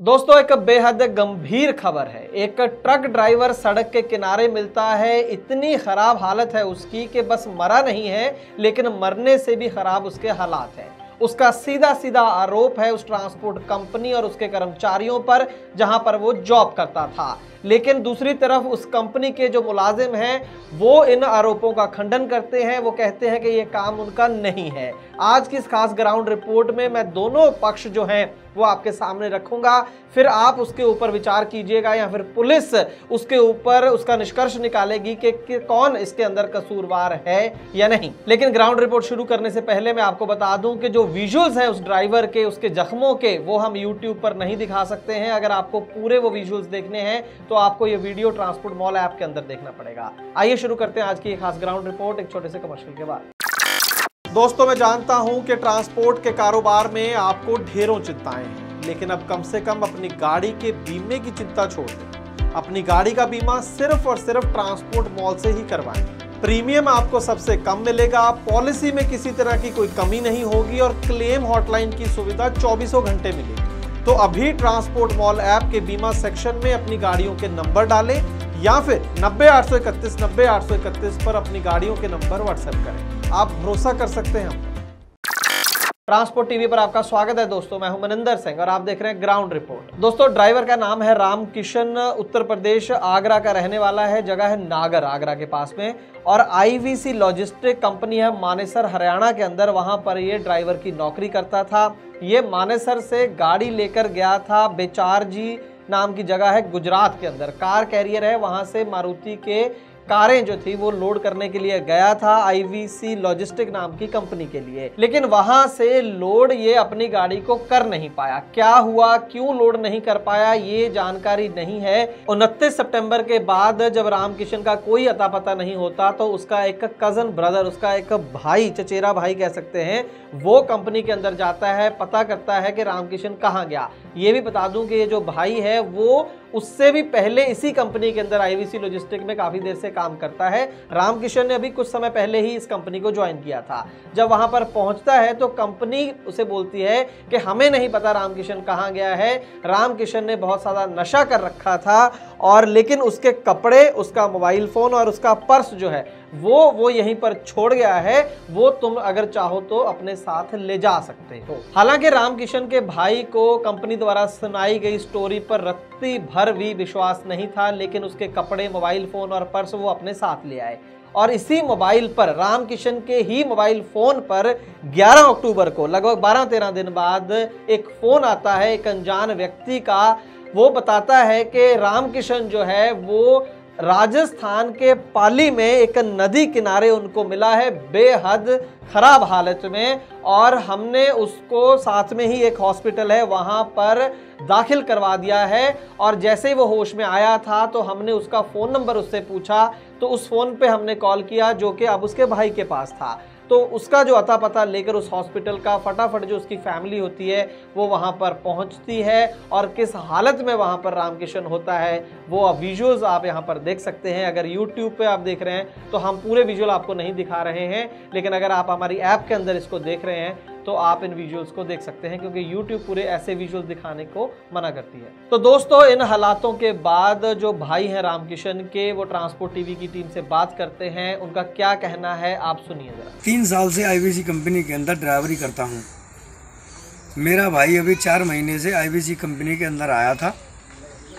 दोस्तों एक बेहद गंभीर खबर है। एक ट्रक ड्राइवर सड़क के किनारे मिलता है। इतनी खराब हालत है उसकी कि बस मरा नहीं है, लेकिन मरने से भी खराब उसके हालात हैं। उसका सीधा सीधा आरोप है उस ट्रांसपोर्ट कंपनी और उसके कर्मचारियों पर जहां पर वो जॉब करता था। लेकिन दूसरी तरफ उस कंपनी के जो मुलाजिम हैं वो इन आरोपों का खंडन करते हैं। वो कहते हैं कि ये काम उनका नहीं है। आज की इस खास ग्राउंड रिपोर्ट में मैं दोनों पक्ष जो हैं वो आपके सामने रखूंगा, फिर आप उसके ऊपर विचार कीजिएगा या फिर पुलिस उसके ऊपर उसका निष्कर्ष निकालेगी कि कौन इसके अंदर कसूरवार है या नहीं। लेकिन ग्राउंड रिपोर्ट शुरू करने से पहले मैं आपको बता दूं कि जो विजुअल्स हैं उस ड्राइवर के, उसके जख्मों के, वो हम यूट्यूब पर नहीं दिखा सकते हैं। अगर आपको पूरे वो विजुअल्स देखने हैं तो आपको ये वीडियो ट्रांसपोर्ट मॉल ऐप के अंदर देखना पड़ेगा। आइए शुरू करते हैं आज की खास ग्राउंड रिपोर्ट एक छोटे से कमर्शियल के बाद। दोस्तों मैं जानता हूं कि ट्रांसपोर्ट के कारोबार में आपको ढेरों चिंताएं हैं, लेकिन अब कम से कम अपनी गाड़ी के बीमे की चिंता छोड़ दें। अपनी गाड़ी का बीमा सिर्फ और सिर्फ ट्रांसपोर्ट मॉल से ही करवाएं। प्रीमियम आपको सबसे कम मिलेगा, पॉलिसी में किसी तरह की कोई कमी नहीं होगी और क्लेम हॉटलाइन की सुविधा 24 घंटे मिलेगी। तो अभी ट्रांसपोर्ट मॉल ऐप के बीमा सेक्शन में अपनी गाड़ियों के नंबर डालें या फिर 90-831-90-831 पर अपनी गाड़ियों के नंबर व्हाट्सएप करें। आप भरोसा कर सकते हैं। ट्रांसपोर्ट टीवी पर आपका स्वागत है दोस्तों, मैं हूं मनिंदर सिंह और आप देख रहे हैं ग्राउंड रिपोर्ट। दोस्तों ड्राइवर का नाम है राम किशन, उत्तर प्रदेश आगरा का रहने वाला है। जगह है नागर, आगरा के पास में। और आईवीसी लॉजिस्टिक कंपनी है मानेसर हरियाणा के अंदर, वहां पर ये ड्राइवर की नौकरी करता था। ये मानेसर से गाड़ी लेकर गया था बेचारजी नाम की जगह है गुजरात के अंदर। कार कैरियर है, वहां से मारुति के कारें जो थी वो लोड करने के लिए गया था आईवीसी लॉजिस्टिक नाम की कंपनी के लिए। लेकिन वहां से लोड ये अपनी गाड़ी को कर नहीं पाया। क्या हुआ, क्यों लोड नहीं कर पाया, ये जानकारी नहीं है। 29 सितंबर के बाद जब रामकिशन का कोई अता पता नहीं होता तो उसका एक कजन ब्रदर, उसका एक भाई, चचेरा भाई कह सकते हैं, वो कंपनी के अंदर जाता है, पता करता है कि रामकिशन कहाँ गया। ये भी बता दूं कि ये जो भाई है वो उससे भी पहले इसी कंपनी के अंदर आईवीसी लॉजिस्टिक में काफी देर से काम करता है। रामकिशन ने अभी कुछ समय पहले ही इस कंपनी को ज्वाइन किया था। जब वहां पर पहुंचता है तो कंपनी उसे बोलती है कि हमें नहीं पता रामकिशन कहां गया है। रामकिशन ने बहुत सारा नशा कर रखा था और लेकिन उसके कपड़े, उसका मोबाइल फोन और उसका पर्स जो है वो यहीं पर छोड़ गया है। वो तुम अगर चाहो तो अपने साथ ले जा सकते हो। हालांकि रामकिशन के भाई को कंपनी द्वारा सुनाई गई स्टोरी पर रत्ती भर भी विश्वास नहीं था, लेकिन उसके कपड़े, मोबाइल फोन और पर्स वो अपने साथ ले आए। और इसी मोबाइल पर, रामकिशन के ही मोबाइल फोन पर 11 अक्टूबर को, लगभग 12-13 दिन बाद, एक फोन आता है एक अनजान व्यक्ति का। वो बताता है कि रामकिशन जो है वो राजस्थान के पाली में एक नदी किनारे उनको मिला है बेहद खराब हालत में, और हमने उसको साथ में ही एक हॉस्पिटल है वहां पर दाखिल करवा दिया है। और जैसे ही वो होश में आया था तो हमने उसका फ़ोन नंबर उससे पूछा, तो उस फ़ोन पे हमने कॉल किया जो कि अब उसके भाई के पास था। तो उसका जो अता पता लेकर उस हॉस्पिटल का फटाफट जो उसकी फैमिली होती है वो वहाँ पर पहुँचती है और किस हालत में वहाँ पर रामकिशन होता है वो विजुअल्स आप यहाँ पर देख सकते हैं। अगर यूट्यूब पे आप देख रहे हैं तो हम पूरे विजुअल आपको नहीं दिखा रहे हैं, लेकिन अगर आप हमारी ऐप के अंदर इसको देख रहे हैं तो आप इन विजुअल्स को देख सकते हैं, क्योंकि YouTube पूरे ऐसे विजुअल्स दिखाने को मना करती है। तो दोस्तों इन हालातों के बाद जो भाई हैं रामकिशन के, वो ट्रांसपोर्ट टीवी की टीम से बात करते हैं। उनका क्या कहना है आप सुनिए जरा। 3 साल से आईवीसी कंपनी के अंदर ड्राइवरी करता हूँ। मेरा भाई अभी 4 महीने से आईवीसी कंपनी के अंदर आया था।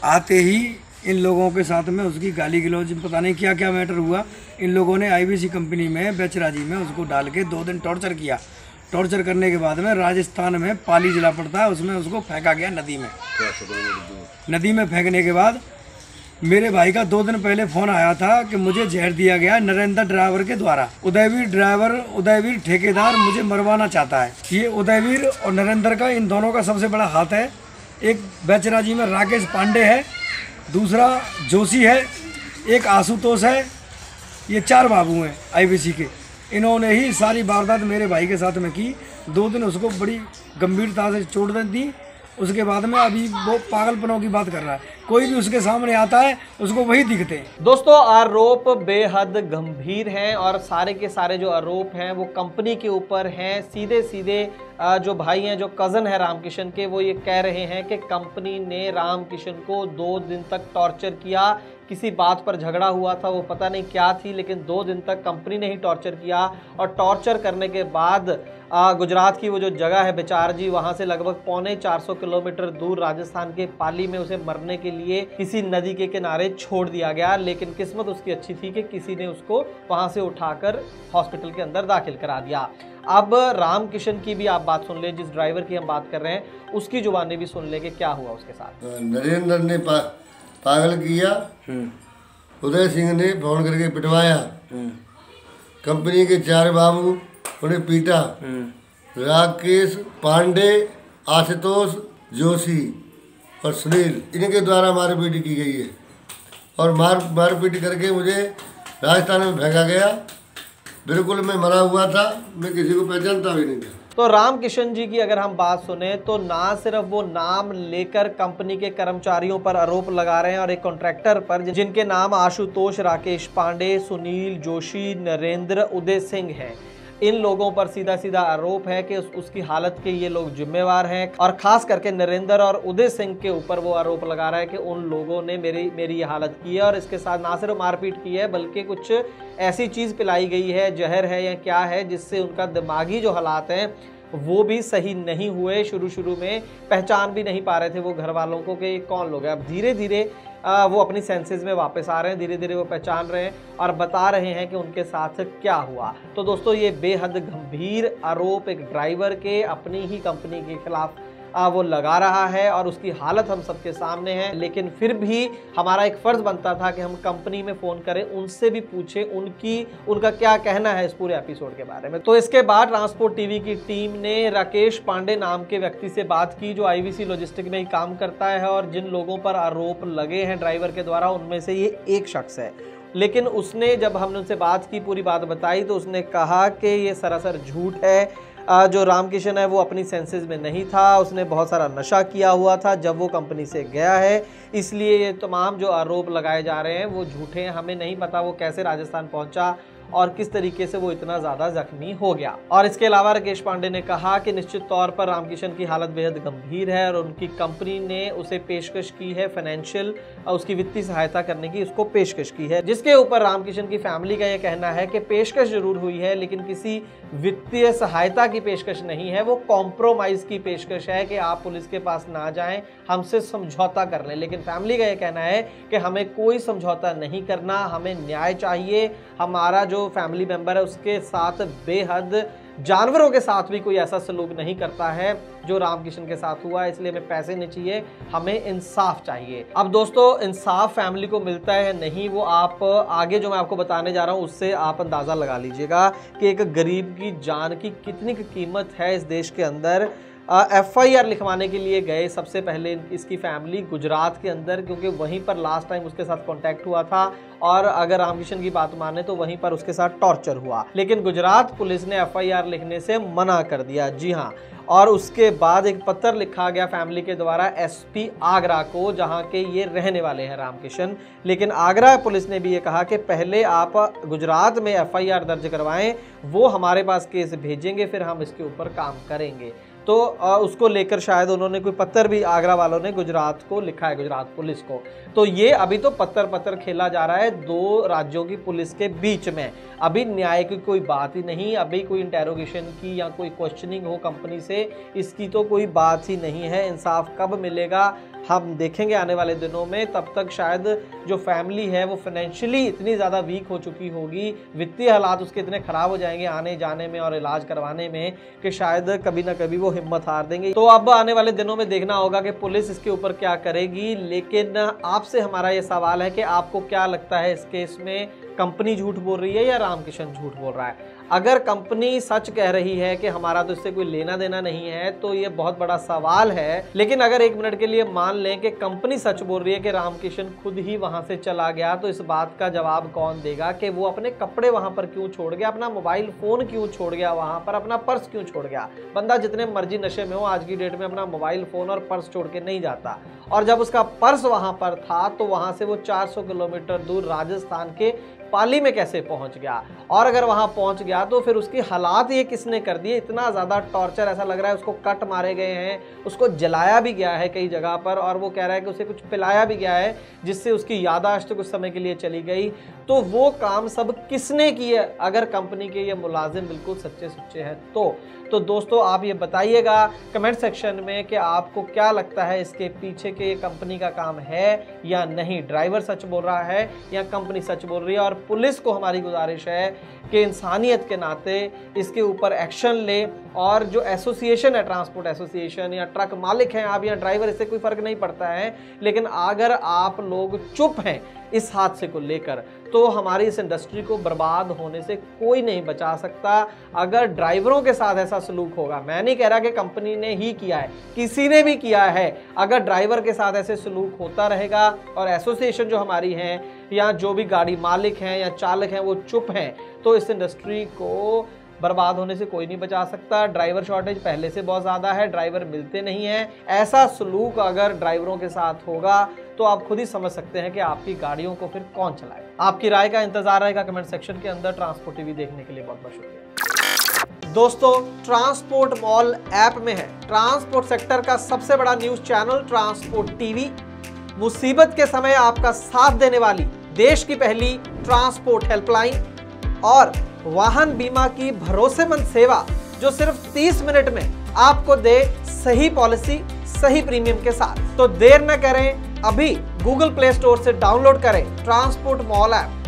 आते ही इन लोगों के साथ में उसकी गाली गलौज, पता नहीं क्या क्या मैटर हुआ। इन लोगों ने आईवीसी कंपनी में बेचराजी में उसको डाल के 2 दिन टॉर्चर किया। टॉर्चर करने के बाद में राजस्थान में पाली जिला पड़ता है, उसमें उसको फेंका गया नदी में। नदी में फेंकने के बाद मेरे भाई का 2 दिन पहले फ़ोन आया था कि मुझे जहर दिया गया नरेंद्र ड्राइवर के द्वारा। उदयवीर ठेकेदार मुझे मरवाना चाहता है। ये उदयवीर और नरेंद्र का, इन दोनों का सबसे बड़ा हाथ है। एक बेचराजी में राकेश पांडे है, दूसरा जोशी है, एक आशुतोष है। ये 4 बाबू हैं आईवीसी के। इन्होंने ही सारी वारदात मेरे भाई के साथ में की। 2 दिन उसको बड़ी गंभीरता से चोट दी उसके बाद में अभी वो पागलपनों की बात कर रहा है। कोई भी उसके सामने आता है उसको वही दिखते हैं। दोस्तों आरोप बेहद गंभीर हैं और सारे के सारे जो आरोप हैं वो कंपनी के ऊपर हैं। सीधे सीधे जो भाई हैं, जो कज़न है रामकिशन के, वो ये कह रहे हैं कि कंपनी ने रामकिशन को 2 दिन तक टॉर्चर किया। किसी बात पर झगड़ा हुआ था, वो पता नहीं क्या थी, लेकिन 2 दिन तक कंपनी ने ही टॉर्चर किया। और टॉर्चर करने के बाद गुजरात की वो जो जगह है बेचारजी, वहाँ से लगभग 450 किलोमीटर दूर राजस्थान के पाली में उसे मरने के लिए किसी नदी के किनारे छोड़ दिया गया। लेकिन किस्मत उसकी अच्छी थी कि किसी ने उसको वहाँ से उठाकर हॉस्पिटल के अंदर दाखिल करा दिया। अब रामकिशन की भी आप बात सुन ले, जिस ड्राइवर की हम बात कर रहे हैं उसकी जुबानी भी सुन ले कि क्या हुआ उसके साथ। नरेंद्र ने पागल किया, उदय सिंह ने फोन करके पिटवाया, कंपनी के 4 बाबू उन्हें पीटा, राकेश पांडे, आशुतोष जोशी और सुनील, इनके द्वारा मारपीट की गई है। और मारपीट करके मुझे राजस्थान में फेंका गया। बिल्कुल मैं मरा हुआ था, मैं किसी को पहचानता भी नहीं था। तो रामकिशन जी की अगर हम बात सुने तो ना सिर्फ वो नाम लेकर कंपनी के कर्मचारियों पर आरोप लगा रहे हैं और एक कॉन्ट्रैक्टर पर, जिनके नाम आशुतोष, राकेश पांडे, सुनील जोशी, नरेंद्र, उदय सिंह हैं। इन लोगों पर सीधा सीधा आरोप है कि उसकी हालत के ये लोग जिम्मेवार हैं। और खास करके नरेंद्र और उदय सिंह के ऊपर वो आरोप लगा रहा है कि उन लोगों ने मेरी ये हालत की है। और इसके साथ ना सिर्फ मारपीट की है बल्कि कुछ ऐसी चीज़ पिलाई गई है, जहर है या क्या है, जिससे उनका दिमागी जो हालात हैं वो भी सही नहीं हुए। शुरू में पहचान भी नहीं पा रहे थे वो घर वालों को कि कौन लोग हैं। अब धीरे धीरे वो अपनी सेंसेस में वापस आ रहे हैं, धीरे धीरे वो पहचान रहे हैं और बता रहे हैं कि उनके साथ क्या हुआ। तो दोस्तों ये बेहद गंभीर आरोप एक ड्राइवर के अपनी ही कंपनी के खिलाफ वो लगा रहा है और उसकी हालत हम सबके सामने है। लेकिन फिर भी हमारा एक फर्ज बनता था कि हम कंपनी में फ़ोन करें, उनसे भी पूछें उनका क्या कहना है इस पूरे एपिसोड के बारे में। तो इसके बाद ट्रांसपोर्ट टीवी की टीम ने राकेश पांडे नाम के व्यक्ति से बात की, जो आईवीसी लॉजिस्टिक में ही काम करता है और जिन लोगों पर आरोप लगे हैं ड्राइवर के द्वारा, उनमें से ये एक शख्स है। लेकिन उसने, जब हमने उनसे बात की, पूरी बात बताई, तो उसने कहा कि ये सरासर झूठ है। जो रामकिशन है वो अपनी सेंसेस में नहीं था, उसने बहुत सारा नशा किया हुआ था जब वो कंपनी से गया है, इसलिए ये तमाम जो आरोप लगाए जा रहे हैं वो झूठे हैं। हमें नहीं पता वो कैसे राजस्थान पहुंचा और किस तरीके से वो इतना ज़्यादा जख्मी हो गया। और इसके अलावा राकेश पांडे ने कहा कि निश्चित तौर पर रामकिशन की हालत बेहद गंभीर है और उनकी कंपनी ने उसे पेशकश की है, फाइनेंशियल उसकी वित्तीय सहायता करने की उसको पेशकश की है, जिसके ऊपर रामकिशन की फैमिली का यह कहना है कि पेशकश जरूर हुई है लेकिन किसी वित्तीय सहायता की पेशकश नहीं है, वो कॉम्प्रोमाइज़ की पेशकश है कि आप पुलिस के पास ना जाएं, हमसे समझौता कर लें। लेकिन फैमिली का यह कहना है कि हमें कोई समझौता नहीं करना, हमें न्याय चाहिए। हमारा जो फैमिली मेंबर है उसके साथ बेहद जानवरों के साथ भी कोई ऐसा सलूक नहीं करता है जो रामकिशन के साथ हुआ, इसलिए हमें पैसे नहीं चाहिए, हमें इंसाफ चाहिए। अब दोस्तों इंसाफ फैमिली को मिलता है नहीं, वो आप आगे जो मैं आपको बताने जा रहा हूँ उससे आप अंदाज़ा लगा लीजिएगा कि एक गरीब की जान की कितनी कीमत है इस देश के अंदर। FIR लिखवाने के लिए गए सबसे पहले इसकी फैमिली गुजरात के अंदर, क्योंकि वहीं पर लास्ट टाइम उसके साथ कांटेक्ट हुआ था और अगर रामकिशन की बात माने तो वहीं पर उसके साथ टॉर्चर हुआ। लेकिन गुजरात पुलिस ने FIR लिखने से मना कर दिया, जी हाँ। और उसके बाद एक पत्र लिखा गया फैमिली के द्वारा SP आगरा को, जहां के ये रहने वाले हैं रामकिशन। लेकिन आगरा पुलिस ने भी ये कहा कि पहले आप गुजरात में FIR दर्ज करवाएं, वो हमारे पास केस भेजेंगे, फिर हम इसके ऊपर काम करेंगे। तो उसको लेकर शायद उन्होंने कोई पत्र भी आगरा वालों ने गुजरात को लिखा है, गुजरात पुलिस को। तो ये अभी तो पत्र खेला जा रहा है 2 राज्यों की पुलिस के बीच में। अभी न्याय की कोई बात ही नहीं, अभी कोई इंटेरोगेशन की या कोई क्वेश्चनिंग हो कंपनी से, इसकी तो कोई बात ही नहीं है। इंसाफ कब मिलेगा हम देखेंगे आने वाले दिनों में। तब तक शायद जो फैमिली है वो फाइनेंशियली इतनी ज़्यादा वीक हो चुकी होगी, वित्तीय हालात उसके इतने ख़राब हो जाएंगे आने जाने में और इलाज करवाने में, कि शायद कभी ना कभी वो हिम्मत हार देंगे। तो अब आने वाले दिनों में देखना होगा कि पुलिस इसके ऊपर क्या करेगी। लेकिन आपसे हमारा ये सवाल है कि आपको क्या लगता है इस केस में कंपनी झूठ बोल रही है या रामकिशन झूठ बोल रहा है? अगर कंपनी सच कह रही है कि हमारा तो इससे कोई लेना देना नहीं है तो ये बहुत बड़ा सवाल है। लेकिन अगर एक मिनट के लिए मान लें कि कंपनी सच बोल रही है कि रामकिशन खुद ही वहां से चला गया, तो इस बात का जवाब कौन देगा कि वो अपने कपड़े वहां पर क्यों छोड़ गया, अपना मोबाइल फोन क्यों छोड़ गया वहां पर, अपना पर्स क्यों छोड़ गया। बंदा जितने मर्जी नशे में हो आज की डेट में अपना मोबाइल फोन और पर्स छोड़ के नहीं जाता। और जब उसका पर्स वहां पर था तो वहां से वो 400 किलोमीटर दूर राजस्थान के पाली में कैसे पहुंच गया, और अगर वहां पहुंच गया तो फिर उसकी हालात ये किसने कर दिए। इतना ज़्यादा टॉर्चर, ऐसा लग रहा है उसको कट मारे गए हैं, उसको जलाया भी गया है कई जगह पर, और वो कह रहा है कि उसे कुछ पिलाया भी गया है जिससे उसकी याददाश्त कुछ समय के लिए चली गई। तो वो काम सब किसने किए अगर कंपनी के ये मुलाजिम बिल्कुल सच्चे सुच्चे हैं तो दोस्तों आप ये बताइएगा कमेंट सेक्शन में कि आपको क्या लगता है इसके पीछे के ये कंपनी का काम है या नहीं। ड्राइवर सच बोल रहा है या कंपनी सच बोल रही है। और पुलिस को हमारी गुजारिश है कि इंसानियत के नाते इसके ऊपर एक्शन ले, और जो एसोसिएशन है, ट्रांसपोर्ट एसोसिएशन या ट्रक मालिक हैं आप या ड्राइवर, इससे कोई फर्क नहीं पड़ता है। लेकिन अगर आप लोग चुप हैं इस हादसे को लेकर तो हमारी इस इंडस्ट्री को बर्बाद होने से कोई नहीं बचा सकता। अगर ड्राइवरों के साथ ऐसा सलूक होगा, मैं नहीं कह रहा कि कंपनी ने ही किया है, किसी ने भी किया है, अगर ड्राइवर के साथ ऐसे सलूक होता रहेगा और एसोसिएशन जो हमारी हैं या जो भी गाड़ी मालिक हैं या चालक हैं वो चुप हैं, तो इस इंडस्ट्री को बर्बाद होने से कोई नहीं बचा सकता। ड्राइवर शॉर्टेज पहले से बहुत ज़्यादा है, ड्राइवर मिलते नहीं हैं। ऐसा सलूक अगर ड्राइवरों के साथ होगा तो आप खुद ही समझ सकते हैं कि आपकी गाड़ियों को फिर कौन चलाए। आपकी राय का इंतजार रहेगा कमेंट सेक्शन के अंदर। ट्रांसपोर्ट टीवी देखने के लिए बहुत बहुत शुक्रिया। दोस्तों, ट्रांसपोर्ट मॉल ऐप में है ट्रांसपोर्ट सेक्टर का सबसे बड़ा न्यूज चैनल ट्रांसपोर्ट टीवी। मुसीबत के समय आपका साथ देने वाली देश की पहली ट्रांसपोर्ट हेल्पलाइन और वाहन बीमा की भरोसेमंद सेवा जो सिर्फ 30 मिनट में आपको दे सही पॉलिसी सही प्रीमियम के साथ। तो देर न करें, अभी गूगल प्ले स्टोर से डाउनलोड करें ट्रांसपोर्ट मॉल ऐप।